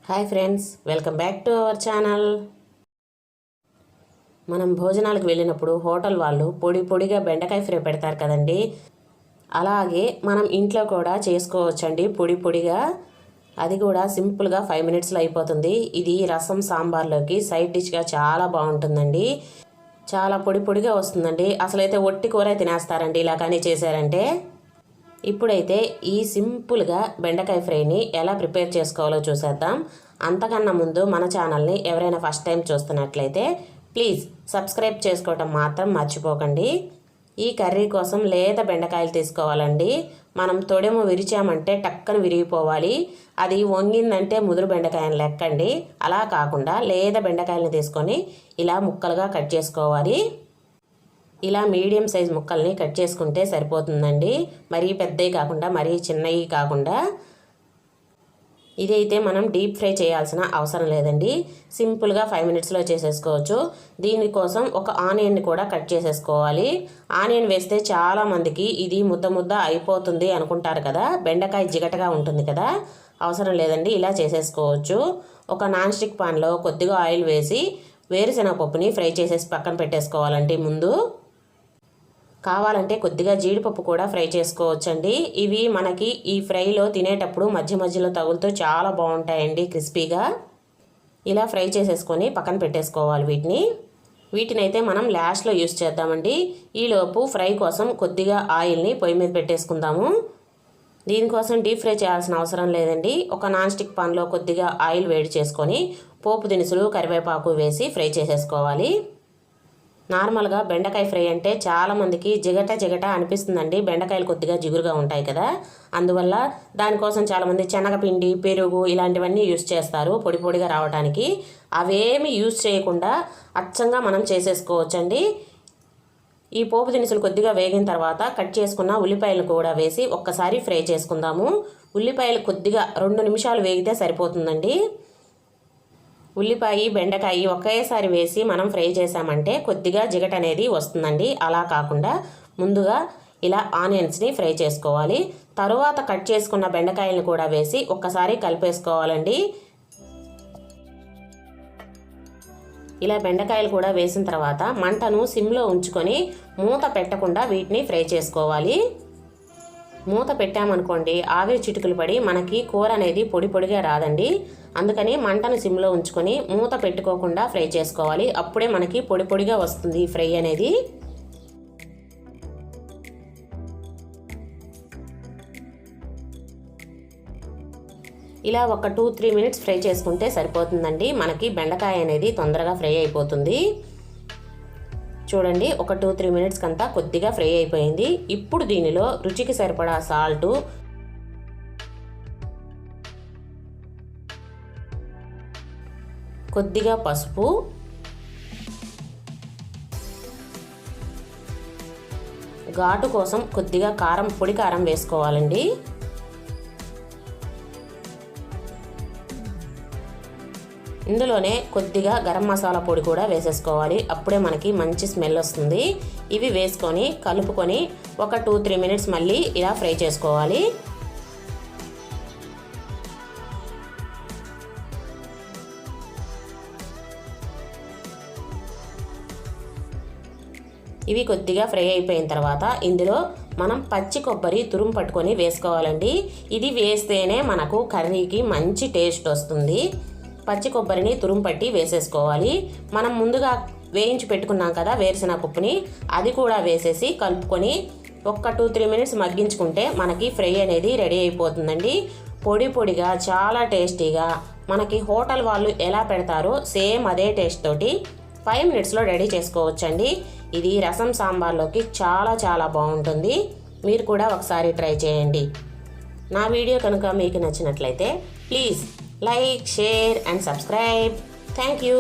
Hi friends, welcome back to our channel. మనం భోజనాలకు వెళ్ళినప్పుడు హోటల్ వాళ్ళు పొడి పొడిగా బెండకాయ ఫ్రై పెడతారు కదండి. అలాగే మనం ఇంట్లో కూడా చేసుకోవచ్చండి పొడి పొడిగా. అది కూడా సింపుల్గా 5 మినిట్స్లో అయిపోతుంది. ఇది రసం సాంబార్లోకి సైడ్ డిష్గా చాలా బాగుంటుందండి. చాలా పొడి పొడిగా వస్తుందండి. అసలైతే ఒట్టి కూర తినేస్తారండి ఇలా కానీ చేశారంటే. ఇప్పుడైతే ఈ సింపుల్గా బెండకాయ ఫ్రైని ఎలా ప్రిపేర్ చేసుకోవాలో చూసేద్దాం. అంతకన్నా ముందు మన ఛానల్ని ఎవరైనా ఫస్ట్ టైం చూస్తున్నట్లయితే ప్లీజ్ సబ్స్క్రైబ్ చేసుకోవటం మాత్రం మర్చిపోకండి. ఈ కర్రీ కోసం లేత బెండకాయలు తీసుకోవాలండి. మనం తొడెము విరిచామంటే టక్కన విరిగిపోవాలి. అది వంగిందంటే ముదురు బెండకాయని లెక్కండి. అలా కాకుండా లేత బెండకాయలని తీసుకొని ఇలా ముక్కలుగా కట్ చేసుకోవాలి. ఇలా మీడియం సైజ్ ముక్కల్ని కట్ చేసుకుంటే సరిపోతుందండి. మరీ పెద్దవి కాకుండా మరీ చిన్నవి కాకుండా. ఇదైతే మనం డీప్ ఫ్రై చేయాల్సిన అవసరం లేదండి. సింపుల్గా 5 మినిట్స్లో చేసేసుకోవచ్చు. దీనికోసం ఒక ఆనియన్ని కూడా కట్ చేసేసుకోవాలి. ఆనియన్ వేస్తే చాలామందికి ఇది ముద్ద ముద్ద అయిపోతుంది అనుకుంటారు కదా, బెండకాయ జిగటగా ఉంటుంది కదా. అవసరం లేదండి, ఇలా చేసేసుకోవచ్చు. ఒక నాన్ స్టిక్ పాన్లో కొద్దిగా ఆయిల్ వేసి వేరుశనగ పప్పుని ఫ్రై చేసేసి పక్కన పెట్టేసుకోవాలండి. ముందు కావాలంటే కొద్దిగా జీడిపప్పు కూడా ఫ్రై చేసుకోవచ్చండి. ఇవి మనకి ఈ ఫ్రైలో తినేటప్పుడు మధ్య మధ్యలో తగులుతూ చాలా బాగుంటాయండి క్రిస్పీగా. ఇలా ఫ్రై చేసేసుకొని పక్కన పెట్టేసుకోవాలి. వీటిని అయితే మనం లాస్ట్లో యూస్ చేద్దామండి. ఈలోపు ఫ్రై కోసం కొద్దిగా ఆయిల్ని పొయ్యి మీద పెట్టేసుకుందాము. దీనికోసం డీప్ ఫ్రై చేయాల్సిన అవసరం లేదండి. ఒక నాన్ స్టిక్ పాన్లో కొద్దిగా ఆయిల్ వేడి చేసుకొని పోపు దినుసులు కరివేపాకు వేసి ఫ్రై చేసేసుకోవాలి. నార్మల్గా బెండకాయ ఫ్రై అంటే చాలామందికి జిగట అనిపిస్తుందండి. బెండకాయలు కొద్దిగా జిగురుగా ఉంటాయి కదా, అందువల్ల దానికోసం చాలామంది శనగపిండి, పెరుగు ఇలాంటివన్నీ యూస్ చేస్తారు పొడి పొడిగా రావడానికి. అవేమి యూస్ చేయకుండా అచ్చంగా మనం చేసేసుకోవచ్చండి. ఈ పోపు దినుసులు కొద్దిగా వేగిన తర్వాత కట్ చేసుకున్న ఉల్లిపాయలు కూడా వేసి ఒక్కసారి ఫ్రై చేసుకుందాము. ఉల్లిపాయలు కొద్దిగా 2 నిమిషాలు వేగితే సరిపోతుందండి. ఉల్లిపాయ బెండకాయ ఒకేసారి వేసి మనం ఫ్రై చేసామంటే కొద్దిగా జిగట అనేది వస్తుందండి. అలా కాకుండా ముందుగా ఇలా ఆనియన్స్ని ఫ్రై చేసుకోవాలి. తరువాత కట్ చేసుకున్న బెండకాయలను కూడా వేసి ఒక్కసారి కలిపేసుకోవాలండి. ఇలా బెండకాయలు కూడా వేసిన తర్వాత మంటను సిమ్లో ఉంచుకొని మూత పెట్టకుండా వీటిని ఫ్రై చేసుకోవాలి. మూత పెట్టామనుకోండి ఆవిరి చిటుకులు పడి మనకి కూర అనేది పొడి పొడిగా రాదండి. అందుకని మంటను సిమ్లో ఉంచుకొని మూత పెట్టుకోకుండా ఫ్రై చేసుకోవాలి. అప్పుడే మనకి పొడి పొడిగా వస్తుంది ఫ్రై అనేది. ఇలా ఒక 2-3 మినిట్స్ ఫ్రై చేసుకుంటే సరిపోతుందండి. మనకి బెండకాయ అనేది తొందరగా ఫ్రై అయిపోతుంది. చూడండి, ఒక 2-3 మినిట్స్ కంతా కొద్దిగా ఫ్రై అయిపోయింది. ఇప్పుడు దీనిలో రుచికి సరిపడా సాల్టు, కొద్దిగా పసుపు, ఘాటు కోసం కొద్దిగా కారం, పొడి కారం వేసుకోవాలండి. ఇందులోనే కొద్దిగా గరం మసాలా పొడి కూడా వేసేసుకోవాలి. అప్పుడే మనకి మంచి స్మెల్ వస్తుంది. ఇవి వేసుకొని కలుపుకొని ఒక 2-3 మినిట్స్ మళ్ళీ ఇలా ఫ్రై చేసుకోవాలి. ఇవి కొద్దిగా ఫ్రై అయిపోయిన తర్వాత ఇందులో మనం పచ్చి కొబ్బరి తురుము పట్టుకొని వేసుకోవాలండి. ఇది వేస్తేనే మనకు కర్రీకి మంచి టేస్ట్ వస్తుంది. పచ్చి కొబ్బరిని తురుము పట్టి వేసేసుకోవాలి. మనం ముందుగా వేయించి పెట్టుకున్నాం కదా వేరుశనగ పప్పుని, అది కూడా వేసేసి కలుపుకొని ఒక 2-3 మినిట్స్ మగ్గించుకుంటే మనకి ఫ్రై అనేది రెడీ అయిపోతుందండి. పొడి పొడిగా చాలా టేస్టీగా మనకి హోటల్ వాళ్ళు ఎలా పెడతారో సేమ్ అదే టేస్ట్ తోటి 5 మినిట్స్లో రెడీ చేసుకోవచ్చండి. ఇది రసం సాంబార్లోకి చాలా చాలా బాగుంటుంది. మీరు కూడా ఒకసారి ట్రై చేయండి. నా వీడియో కనుక మీకు నచ్చినట్లయితే please like, share and subscribe. Thank you.